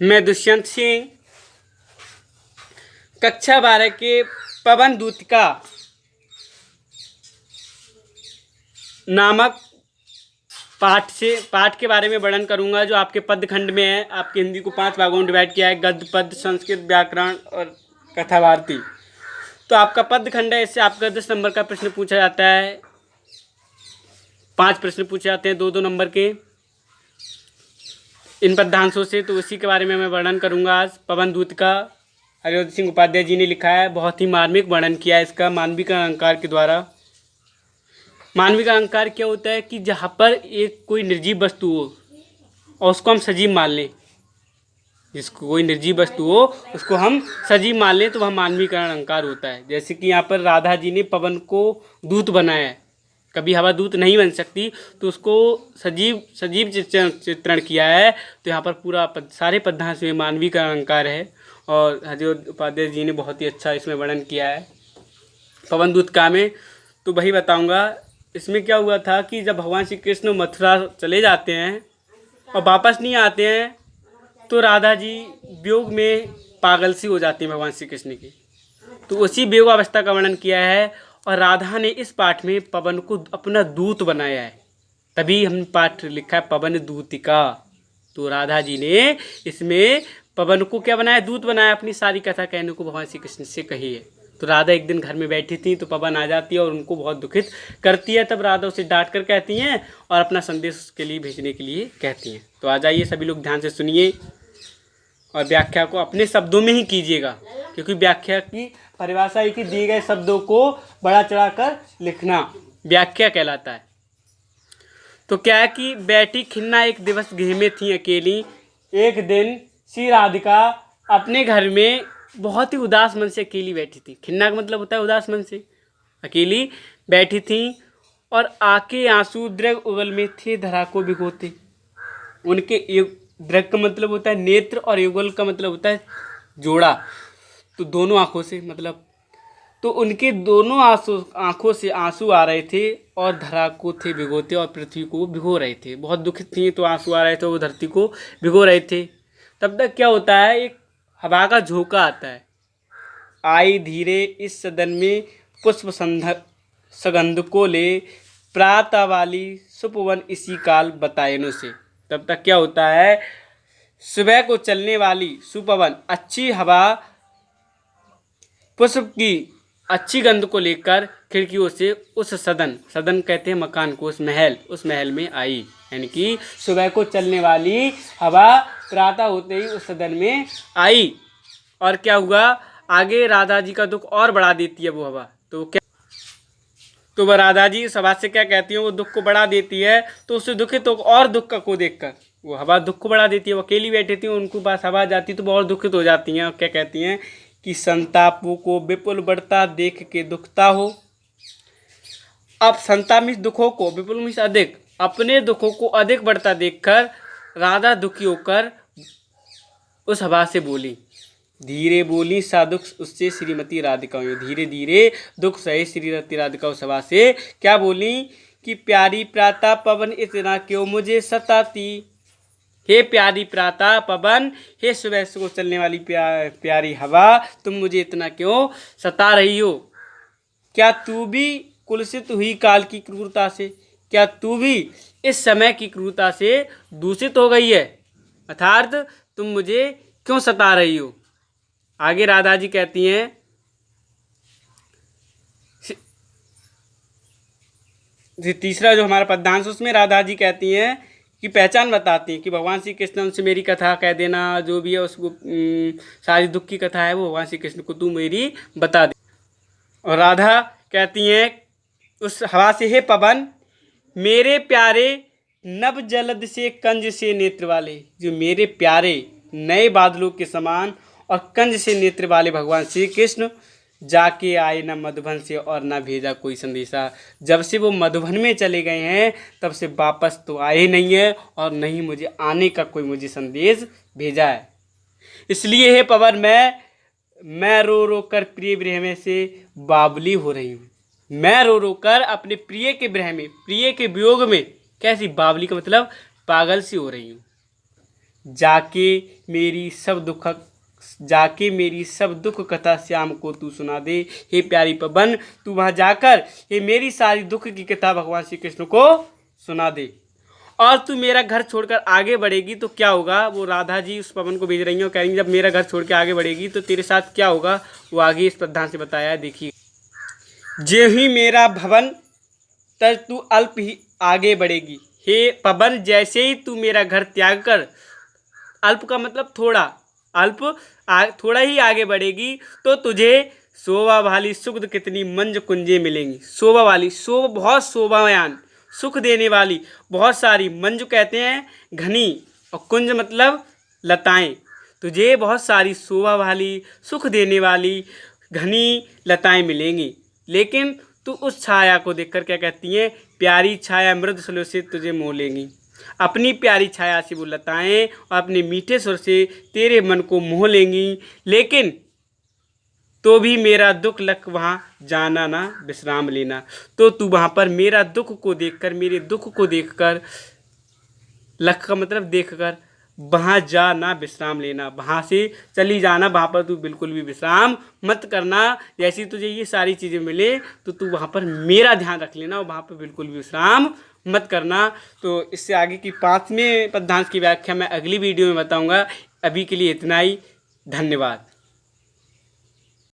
मैं दुष्यंत सिंह कक्षा 12 के पवन दूतिका नामक पाठ के बारे में वर्णन करूंगा, जो आपके पद खंड में है। आपकी हिंदी को 5 भागों में डिवाइड किया है: गद्य, पद्य, संस्कृत, व्याकरण और कथा भारती। तो आपका पद खंड है, इससे आपका 10 नंबर का प्रश्न पूछा जाता है। 5 प्रश्न पूछे जाते हैं 2-2 नंबर के इन पद्यांशों से, तो उसी के बारे में मैं वर्णन करूंगा आज। पवन दूतिका अयोध्या सिंह उपाध्याय जी ने लिखा है। बहुत ही मार्मिक वर्णन किया है इसका मानविक अलंकार के द्वारा। मानविक अलंकार क्या होता है कि जहाँ पर एक कोई निर्जीव वस्तु हो और उसको हम सजीव मान लें, जिसको कोई निर्जीव वस्तु हो उसको हम सजीव मान लें, तो वह मानविक अलंकार होता है। जैसे कि यहाँ पर राधा जी ने पवन को दूत बनाया है। कभी हवा दूत नहीं बन सकती, तो उसको सजीव चित्रण किया है। तो यहाँ पर पूरा सारे पद्यांश में मानविक अलंकार है और अयोध्या उपाध्याय जी ने बहुत ही अच्छा इसमें वर्णन किया है पवन दूतिका में। तो वही बताऊंगा। इसमें क्या हुआ था कि जब भगवान श्री कृष्ण मथुरा चले जाते हैं और वापस नहीं आते हैं, तो राधा जी वियोग में पागल सी हो जाती हैं भगवान श्री कृष्ण की। तो उसी वियोग अवस्था का वर्णन किया है और राधा ने इस पाठ में पवन को अपना दूत बनाया है। तभी हमने पाठ लिखा है पवन दूतिका। तो राधा जी ने इसमें पवन को क्या बनाया? दूत बनाया। अपनी सारी कथा कहने को भगवान श्री कृष्ण से कही है। तो राधा एक दिन घर में बैठी थी, तो पवन आ जाती है और उनको बहुत दुखित करती है। तब राधा उसे डांट कर कहती हैं और अपना संदेश उसके लिए भेजने के लिए कहती हैं। तो आ जाइए, सभी लोग ध्यान से सुनिए और व्याख्या को अपने शब्दों में ही कीजिएगा, क्योंकि व्याख्या की परिभाषा है कि दिए गए शब्दों को बढ़ा चढ़ाकर लिखना व्याख्या कहलाता है। तो क्या है कि बैठी खिन्ना एक दिवस गृह में थी अकेली। एक दिन श्री राधिका अपने घर में बहुत ही उदास मन से अकेली बैठी थी। खिन्ना का मतलब होता है उदास मन से। अकेली बैठी थी और आके आंसू दृग उगल में थे धरा को भिगोते। उनके दृग का मतलब होता है नेत्र और युगल का मतलब होता है जोड़ा, तो दोनों आंखों से मतलब। तो उनके दोनों आंखों से आंसू आ रहे थे और धरा को थे भिगोते और पृथ्वी को भिगो रहे थे। बहुत दुखित थी, तो आंसू आ रहे थे, वो धरती को भिगो रहे थे। तब तक क्या होता है, एक हवा का झोंका आता है। आई धीरे इस सदन में पुष्प सगंध को ले, प्रातः वाली सुपवन इसी काल बतायनों से। तब तक क्या होता है, सुबह को चलने वाली सुपवन अच्छी हवा पुष्प की अच्छी गंध को लेकर खिड़कियों से उस सदन कहते हैं मकान को, उस महल में आई। यानी कि सुबह को चलने वाली हवा प्रातः होते ही उस सदन में आई। और क्या हुआ, आगे राधा जी का दुख और बढ़ा देती है वो हवा। तो वह राधा जी इस हवा से क्या कहती है, वो दुख को बढ़ा देती है। तो उससे दुखित तो और दुख को देखकर वो हवा दुख को बढ़ा देती है। वो अकेली बैठी थी, उनको पास हवा जाती तो वो और दुखित हो जाती हैं। और क्या कहती हैं कि संतापों को विपुल बढ़ता देख के दुखता हो। अब संताप मीन्स दुखों को, विपुल मीन्स अधिक, अपने दुखों को अधिक बढ़ता देखकर राधा दुखी होकर उस हवा से बोली, धीरे बोली सा दुख उससे श्रीमती राधिका हुई। धीरे धीरे दुख सहे श्रीमती राधिका उस सभा से क्या बोली कि प्यारी प्रातः पवन इतना क्यों मुझे सताती। हे प्यारी प्रातः पवन, हे सुबह को चलने वाली प्यारी हवा, तुम मुझे इतना क्यों सता रही हो। क्या तू भी कुलसित हुई काल की क्रूरता से? क्या तू भी इस समय की क्रूरता से दूषित हो गई है? अर्थात तुम मुझे क्यों सता रही हो? आगे राधा जी कहती हैं, तीसरा जो हमारा पद्यांश उसमें राधा जी कहती हैं कि पहचान बताती हैं कि भगवान श्री कृष्ण उनसे मेरी कथा कह देना, जो भी है उसको सारी दुख की कथा है वो भगवान श्री कृष्ण को तू मेरी बता दे। और राधा कहती हैं उस हवा से, हे पवन मेरे प्यारे नव जलद से कंज से नेत्र वाले, जो मेरे प्यारे नए बादलों के समान और कंज से नेत्र वाले भगवान श्री कृष्ण जाके आए न मधुबन से और न भेजा कोई संदेशा। जब से वो मधुबन में चले गए हैं तब से वापस तो आए नहीं है और नहीं मुझे आने का कोई मुझे संदेश भेजा है। इसलिए हे पवन मैं रो रो कर प्रिय विरह में से बावली हो रही हूँ। मैं रो रो कर अपने प्रिय के विरह में, प्रिय के वियोग में कैसी बावली का मतलब पागल सी हो रही हूँ। जाके मेरी सब दुख कथा श्याम को तू सुना दे। हे प्यारी पवन, तू वहाँ जाकर ये मेरी सारी दुख की कथा भगवान श्री कृष्ण को सुना दे। और तू मेरा घर छोड़कर आगे बढ़ेगी तो क्या होगा, वो राधा जी उस पवन को भेज रही हैं और कह रही हैं जब मेरा घर छोड़ के आगे बढ़ेगी तो तेरे साथ क्या होगा, वो आगे इस प्रधान से बताया है। देखिए, जे ही मेरा भवन तर तू अल्प ही आगे बढ़ेगी। हे पवन, जैसे ही तू मेरा घर त्याग कर, अल्प का मतलब थोड़ा, थोड़ा ही आगे बढ़ेगी तो तुझे शोभा वाली सुख कितनी मंज कुंजे मिलेंगी। शोभा वाली, बहुत शोभायान, सुख देने वाली बहुत सारी, मंजू कहते हैं घनी, और कुंज मतलब लताएं। तुझे बहुत सारी शोभा वाली, सुख देने वाली घनी लताएं मिलेंगी। लेकिन तू उस छाया को देखकर क्या कहती है, प्यारी छाया मृद सुलों से तुझे मोह लेंगी। अपनी प्यारी छाया से वो लताएं और अपने मीठे सुर से तेरे मन को मोह लेंगी। लेकिन तो भी मेरा दुख लख वहाँ जाना ना विश्राम लेना। तो तू वहाँ पर मेरा दुख को देखकर, मेरे दुख को देखकर, लख का मतलब देखकर, वहाँ जा ना विश्राम लेना, वहाँ से चली जाना, वहाँ पर तू बिल्कुल भी विश्राम मत करना। जैसी तुझे ये सारी चीज़ें मिले तो तू वहाँ पर मेरा ध्यान रख लेना और वहाँ पर बिल्कुल भी विश्राम मत करना। तो इससे आगे की 5वें पद्यांश की व्याख्या मैं अगली वीडियो में बताऊँगा। अभी के लिए इतना ही, धन्यवाद।